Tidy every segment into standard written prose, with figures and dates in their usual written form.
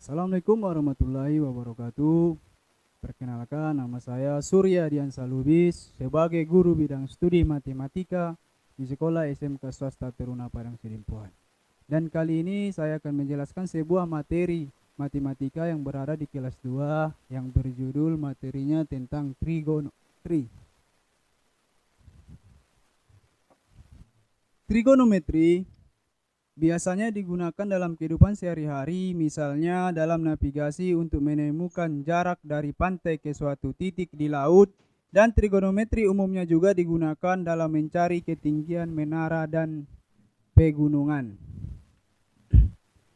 Assalamualaikum warahmatullahi wabarakatuh. Perkenalkan, nama saya Surya Diansa Lubis sebagai guru bidang studi matematika di Sekolah SMK Swasta Teruna Padang Sidimpuan. Dan kali ini saya akan menjelaskan sebuah materi matematika yang berada di kelas 2 yang berjudul materinya tentang trigonometri. Trigonometri biasanya digunakan dalam kehidupan sehari-hari, misalnya dalam navigasi untuk menemukan jarak dari pantai ke suatu titik di laut, dan trigonometri umumnya juga digunakan dalam mencari ketinggian menara dan pegunungan.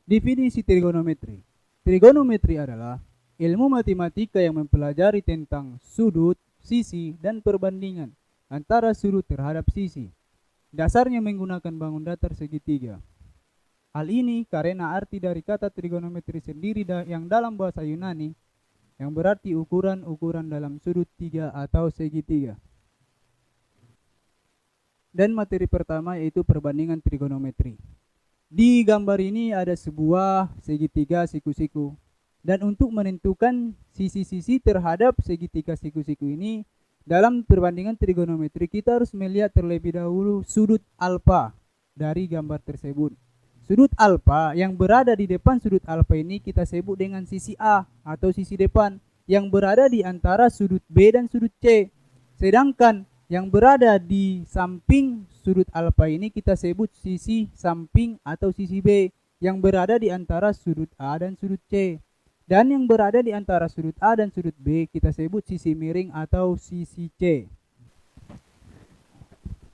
Definisi trigonometri. Trigonometri adalah ilmu matematika yang mempelajari tentang sudut, sisi, dan perbandingan antara sudut terhadap sisi. Dasarnya menggunakan bangun datar segitiga. Hal ini karena arti dari kata trigonometri sendiri yang dalam bahasa Yunani yang berarti ukuran-ukuran dalam sudut tiga atau segitiga. Dan materi pertama yaitu perbandingan trigonometri. Di gambar ini ada sebuah segitiga siku-siku. Dan untuk menentukan sisi-sisi terhadap segitiga siku-siku ini, dalam perbandingan trigonometri kita harus melihat terlebih dahulu sudut alfa dari gambar tersebut. Sudut alfa yang berada di depan sudut alfa ini kita sebut dengan sisi A atau sisi depan yang berada di antara sudut B dan sudut C. Sedangkan yang berada di samping sudut alfa ini kita sebut sisi samping atau sisi B yang berada di antara sudut A dan sudut C. Dan yang berada di antara sudut A dan sudut B kita sebut sisi miring atau sisi C.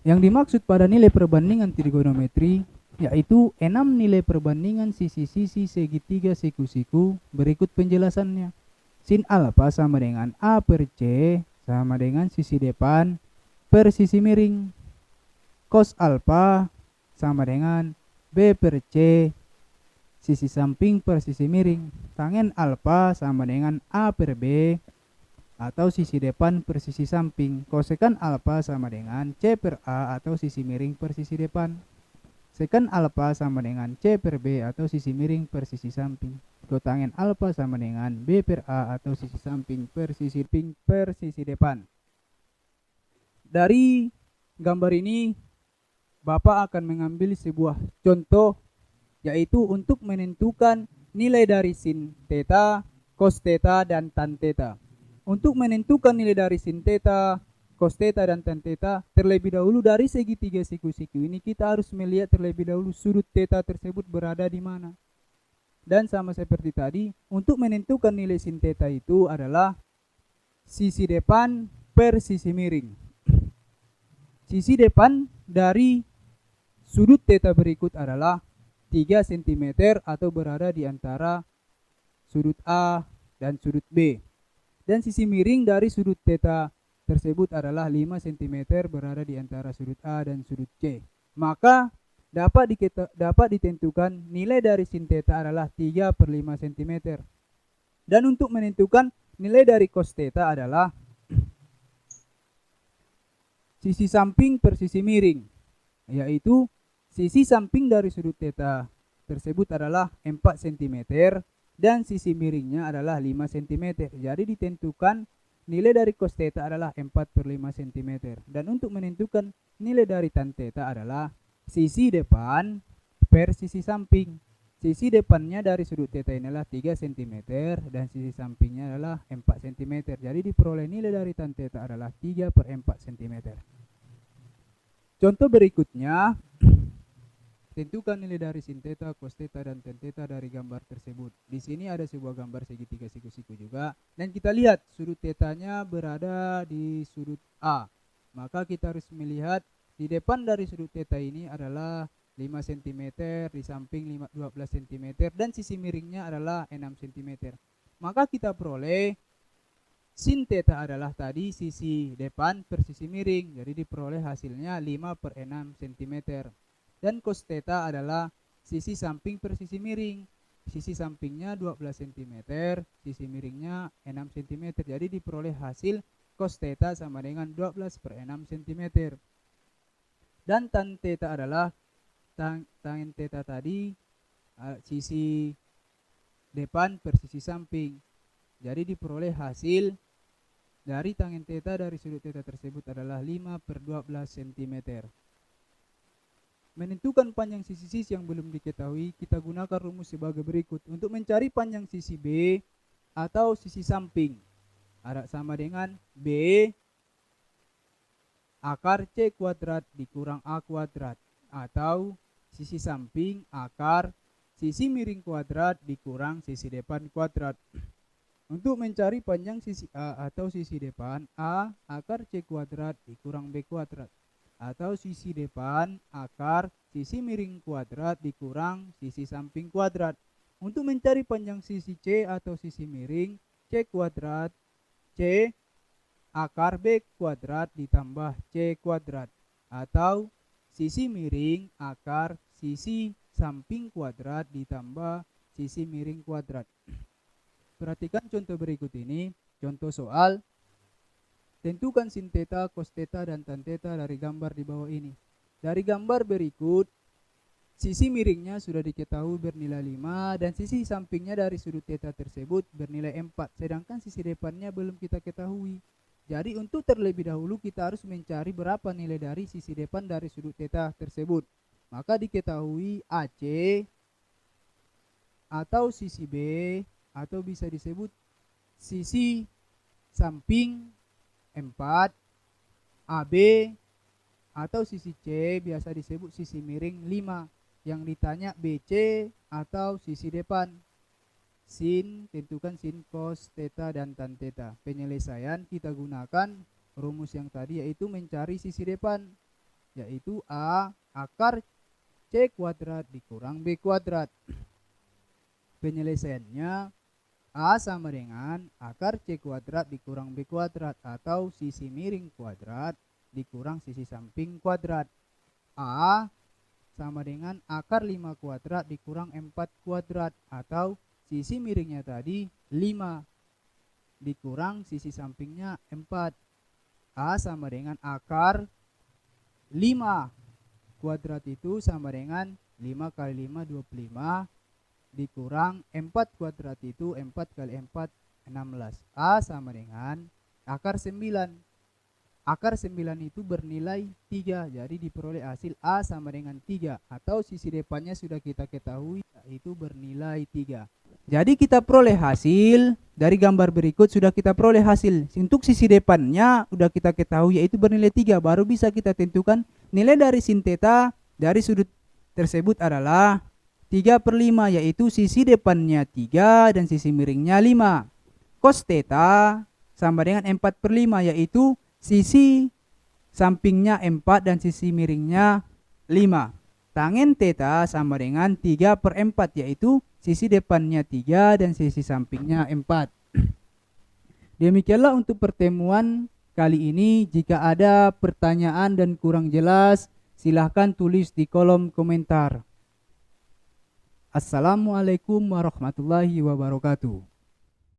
Yang dimaksud pada nilai perbandingan trigonometri yaitu 6 nilai perbandingan sisi-sisi segitiga siku-siku. Berikut penjelasannya. Sin alfa sama dengan A per C sama dengan sisi depan per sisi miring. Cos alfa sama dengan B per C sisi samping per sisi miring. Tangen alfa sama dengan A per B atau sisi depan per sisi samping. Kosekan alfa sama dengan C per A atau sisi miring per sisi depan. Sekan alfa sama dengan C per B atau sisi miring per sisi samping. Kotangen alfa sama dengan B per A atau sisi samping per sisi depan. Dari gambar ini Bapak akan mengambil sebuah contoh yaitu untuk menentukan nilai dari sin theta, cos theta, dan tan theta. Untuk menentukan nilai dari sin theta, cos theta, dan tan theta, terlebih dahulu dari segitiga siku-siku ini kita harus melihat terlebih dahulu sudut theta tersebut berada di mana. Dan sama seperti tadi, untuk menentukan nilai sin theta itu adalah sisi depan per sisi miring. Sisi depan dari sudut theta berikut adalah 3 cm atau berada di antara sudut A dan sudut B. Dan sisi miring dari sudut theta tersebut adalah 5 cm berada di antara sudut A dan sudut C. Maka dapat ditentukan nilai dari sin theta adalah 3 per 5 cm. Dan untuk menentukan nilai dari cos theta adalah sisi samping per sisi miring, yaitu sisi samping dari sudut theta tersebut adalah 4 cm dan sisi miringnya adalah 5 cm. Jadi ditentukan nilai dari cos theta adalah 4 per 5 cm. Dan untuk menentukan nilai dari tan theta adalah sisi depan per sisi samping. Sisi depannya dari sudut theta ini adalah 3 cm dan sisi sampingnya adalah 4 cm. Jadi diperoleh nilai dari tan theta adalah 3 per 4 cm. Contoh berikutnya, tentukan nilai dari sin theta, cos theta, dan tan theta dari gambar tersebut. Di sini ada sebuah gambar segitiga siku-siku juga. Dan kita lihat sudut tetanya berada di sudut A. Maka kita harus melihat di depan dari sudut theta ini adalah 5 cm, di samping 12 cm, dan sisi miringnya adalah 6 cm. Maka kita peroleh sin theta adalah tadi sisi depan per sisi miring. Jadi diperoleh hasilnya 5 per 6 cm. Dan cos theta adalah sisi samping per sisi miring. Sisi sampingnya 12 cm, sisi miringnya 6 cm. Jadi diperoleh hasil cos theta sama dengan 12 per 6 cm. Dan tan theta adalah tan theta tadi sisi depan per sisi samping. Jadi diperoleh hasil dari tangen theta dari sudut theta tersebut adalah 5 per 12 cm. Menentukan panjang sisi-sisi yang belum diketahui, kita gunakan rumus sebagai berikut. Untuk mencari panjang sisi B atau sisi samping, ada sama dengan B akar C kuadrat dikurang A kuadrat, atau sisi samping akar sisi miring kuadrat dikurang sisi depan kuadrat. Untuk mencari panjang sisi A atau sisi depan, A akar C kuadrat dikurang B kuadrat, atau sisi depan akar sisi miring kuadrat dikurang sisi samping kuadrat. Untuk mencari panjang sisi C atau sisi miring, C kuadrat C akar B kuadrat ditambah C kuadrat, atau sisi miring akar sisi samping kuadrat ditambah sisi miring kuadrat. Perhatikan contoh berikut ini. Contoh soal, tentukan sin theta, cos theta, dan tan theta dari gambar di bawah ini. Dari gambar berikut, sisi miringnya sudah diketahui bernilai 5 dan sisi sampingnya dari sudut theta tersebut bernilai 4, sedangkan sisi depannya belum kita ketahui. Jadi untuk terlebih dahulu kita harus mencari berapa nilai dari sisi depan dari sudut theta tersebut. Maka diketahui AC atau sisi B atau bisa disebut sisi samping 4, AB atau sisi C biasa disebut sisi miring 5. Yang ditanya BC atau sisi depan. Sin, tentukan sin, cos, theta, dan tan theta. Penyelesaian kita gunakan rumus yang tadi, yaitu mencari sisi depan, yaitu A akar C kuadrat dikurang B kuadrat. Penyelesaiannya A sama dengan akar C kuadrat dikurang B kuadrat, atau sisi miring kuadrat dikurang sisi samping kuadrat. A sama dengan akar 5 kuadrat dikurang 4 kuadrat, atau sisi miringnya tadi 5 dikurang sisi sampingnya 4. A sama dengan akar 5 kuadrat itu sama dengan 5 kali 5 25 dikurang 4 kuadrat itu 4 kali 4 16. A sama dengan akar 9. Akar 9 itu bernilai 3, jadi diperoleh hasil A sama dengan 3, atau sisi depannya sudah kita ketahui yaitu bernilai 3. Jadi kita peroleh hasil dari gambar berikut, sudah kita peroleh hasil. Untuk sisi depannya sudah kita ketahui yaitu bernilai 3, baru bisa kita tentukan nilai dari sin theta dari sudut tersebut adalah 3 per 5, yaitu sisi depannya 3 dan sisi miringnya 5. Cos theta sama dengan 4 per 5, yaitu sisi sampingnya 4 dan sisi miringnya 5. Tangen theta sama dengan 3 per 4, yaitu sisi depannya 3 dan sisi sampingnya 4. Demikianlah untuk pertemuan kali ini. Jika ada pertanyaan dan kurang jelas, silahkan tulis di kolom komentar. Assalamualaikum warahmatullahi wabarakatuh.